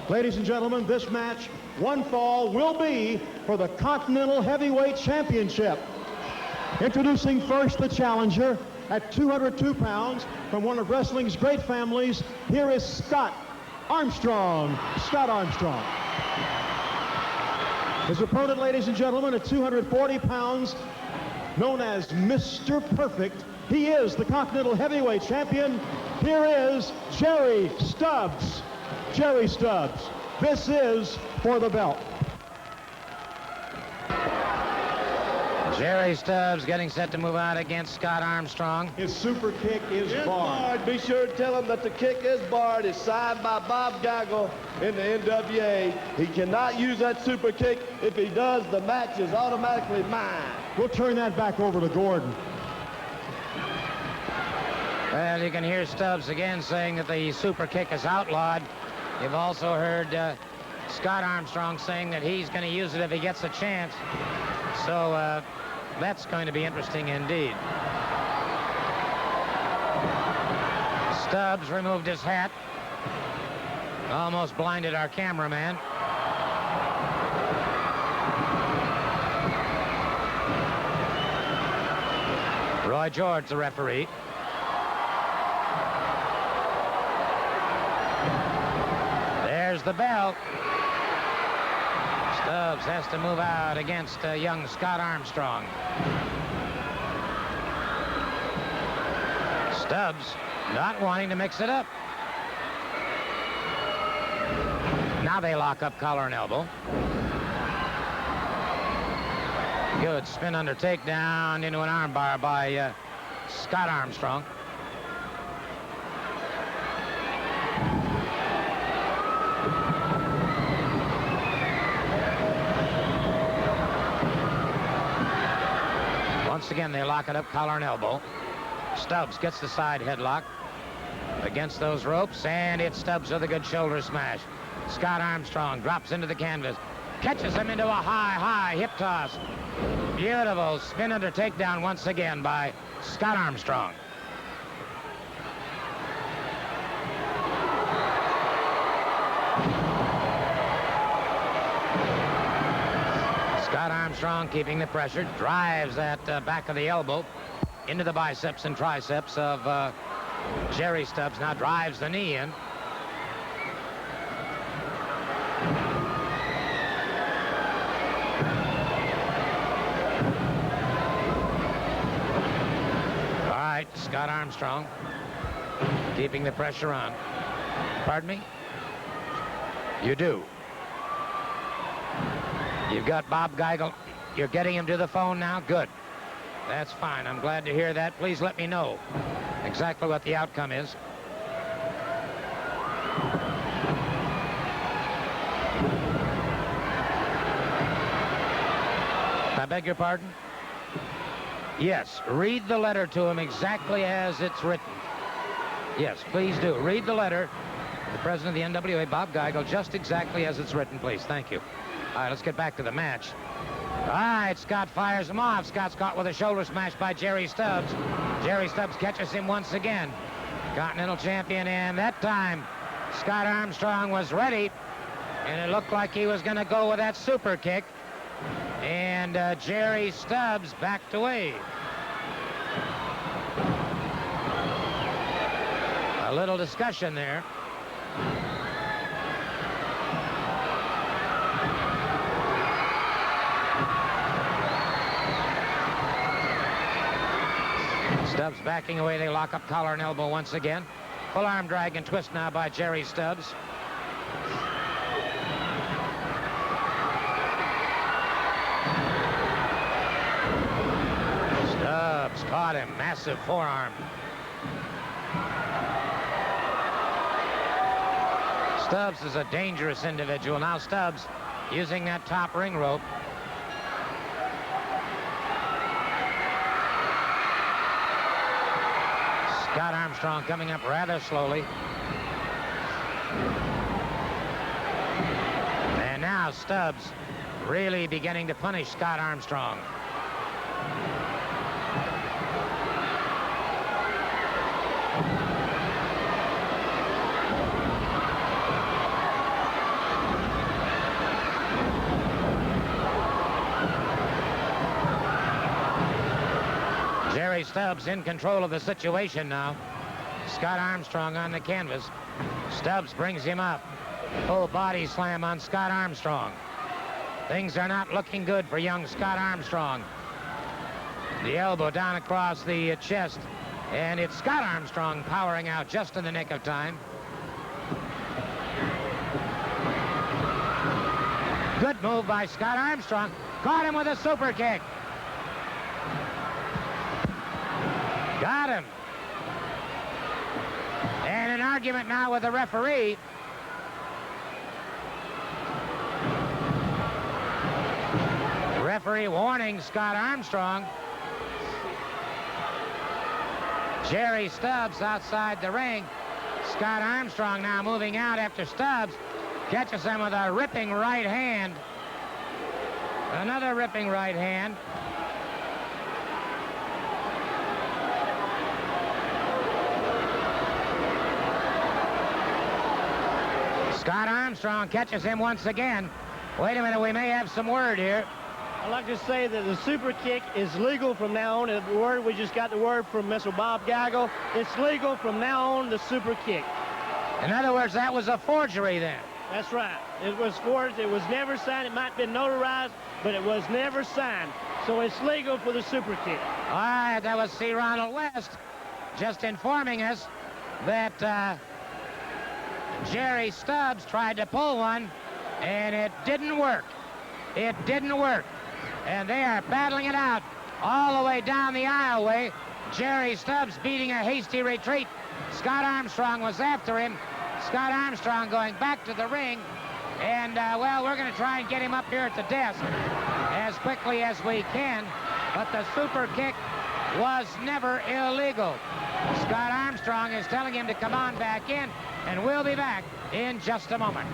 Ladies and gentlemen, this match, one fall, will be for the Continental Heavyweight Championship. Introducing first the challenger at 202 pounds from one of wrestling's great families. Here is Scott Armstrong. Scott Armstrong. His opponent, ladies and gentlemen, at 240 pounds, known as Mr. Perfect. He is the Continental Heavyweight Champion. Here is Jerry Stubbs. Jerry Stubbs. This is for the belt. Jerry Stubbs getting set to move out against Scott Armstrong. His super kick is barred. Be sure to tell him that the kick is barred. It's signed by Bob Geigel in the NWA. He cannot use that super kick. If he does, the match is automatically mine. We'll turn that back over to Gordon. Well, you can hear Stubbs again saying that the super kick is outlawed. You've also heard Scott Armstrong saying that he's going to use it if he gets a chance. So that's going to be interesting indeed. Stubbs removed his hat. Almost blinded our cameraman. Roy George, the referee. There's the bell. Stubbs has to move out against young Scott Armstrong. Stubbs not wanting to mix it up. Now they lock up collar and elbow. Good spin under takedown into an armbar by Scott Armstrong. Once again, they lock it up, collar and elbow. Stubbs gets the side headlock against those ropes, and it's Stubbs with a good shoulder smash. Scott Armstrong drops into the canvas, catches him into a high hip toss. Beautiful spin under takedown once again by Scott Armstrong. Scott Armstrong keeping the pressure, drives that back of the elbow into the biceps and triceps of Jerry Stubbs. Now drives the knee in. All right, Scott Armstrong keeping the pressure on. Pardon me? You do. You've got Bob Geigel. You're getting him to the phone now? Good. That's fine. I'm glad to hear that. Please let me know exactly what the outcome is. I beg your pardon? Yes, read the letter to him exactly as it's written. Yes, please do. Read the letter to the president of the NWA, Bob Geigel, just exactly as it's written, please. Thank you. All right, let's get back to the match. All right, Scott fires him off. Scott's caught with a shoulder smash by Jerry Stubbs. Jerry Stubbs catches him once again. Continental champion, and that time Scott Armstrong was ready, and it looked like he was going to go with that super kick. And Jerry Stubbs backed away. A little discussion there. Stubbs backing away. They lock up collar and elbow once again. Full arm drag and twist now by Jerry Stubbs. Stubbs caught him. Massive forearm. Stubbs is a dangerous individual. Now Stubbs using that top ring rope. Scott Armstrong coming up rather slowly. And now Stubbs really beginning to punish Scott Armstrong. Stubbs in control of the situation now. Scott Armstrong on the canvas. Stubbs brings him up. Full body slam on Scott Armstrong. Things are not looking good for young Scott Armstrong. The elbow down across the chest, and it's Scott Armstrong powering out just in the nick of time. Good move by Scott Armstrong. Caught him with a super kick. Got him. And an argument now with the referee. Referee warning Scott Armstrong. Jerry Stubbs outside the ring. Scott Armstrong now moving out after Stubbs catches him with a ripping right hand. Another ripping right hand. Scott Armstrong catches him once again. Wait a minute, we may have some word here. I'd like to say that the super kick is legal from now on. We just got the word from Mr. Bob Geigel. It's legal from now on, the super kick. In other words, that was a forgery then. That's right. It was forged. It was never signed. It might have been notarized, but it was never signed. So it's legal for the super kick. All right, that was C. Ronald West just informing us that Jerry Stubbs tried to pull one, and it didn't work. It didn't work. And they are battling it out all the way down the aisleway. Jerry Stubbs beating a hasty retreat. Scott Armstrong was after him. Scott Armstrong going back to the ring. And, well, we're going to try and get him up here at the desk as quickly as we can. But the super kick was never illegal. Scott Armstrong is telling him to come on back in, and we'll be back in just a moment.